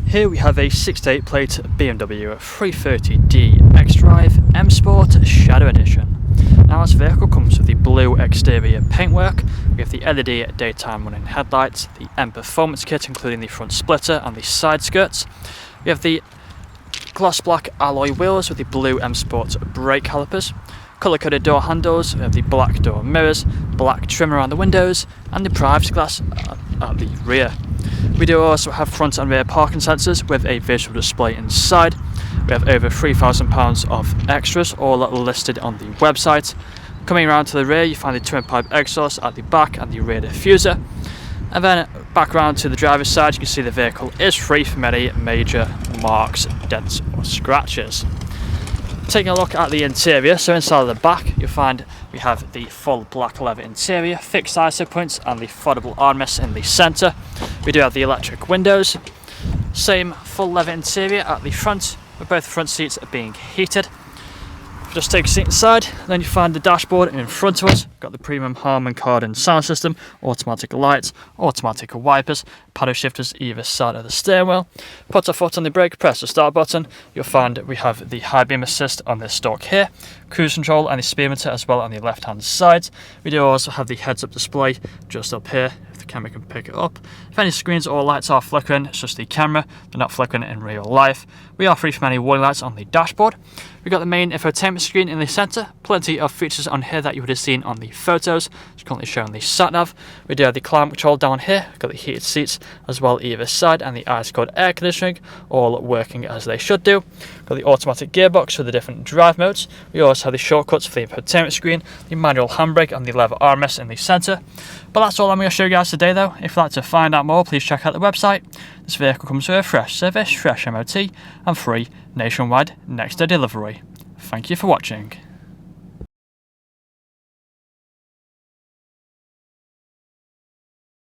Here we have a 68 plate BMW 330D XDRIVE M Sport Shadow Edition. Now this vehicle comes with the blue exterior paintwork, we have the LED daytime running headlights, the M Performance kit including the front splitter and the side skirts. We have the gloss black alloy wheels with the blue M Sport brake calipers, colour coded door handles, we have the black door mirrors, black trim around the windows and the privacy glass at the rear. We do also have front and rear parking sensors with a visual display inside. We have over £3,000 of extras, all listed on the website. Coming around to the rear, you find the twin pipe exhaust at the back and the rear diffuser. And then back around to the driver's side, you can see the vehicle is free from any major marks, dents or scratches. Taking a look at the interior, so inside of the back you'll find we have the full black leather interior, fixed ISO points and the foldable armrests in the centre. We do have the electric windows, same full leather interior at the front with both front seats being heated. Just take a seat inside, then you find the dashboard in front of us. Got the premium Harman Kardon sound system, automatic lights, automatic wipers, paddle shifters either side of the steering wheel. Put a foot on the brake, press the start button. You'll find we have the high beam assist on this stalk here, cruise control and the speedometer as well on the left hand side. We do also have the heads up display just up here, if the camera can pick it up. If any screens or lights are flickering, it's just the camera, they're not flickering in real life. We are free from any warning lights on the dashboard. We've got the main infotainment screen in the centre, plenty of features on here that you would have seen on the photos. It's currently showing the sat-nav. We do have the climate control down here, we've got the heated seats as well either side and the ice-cold air conditioning, all working as they should do. We've got the automatic gearbox for the different drive modes. We also have the shortcuts for the infotainment screen, the manual handbrake and the leather armrest in the centre. But that's all I'm going to show you guys today though. If you'd like to find out more, please check out the website. This vehicle comes with a fresh service, fresh MOT and free nationwide next day delivery. Thank you for watching.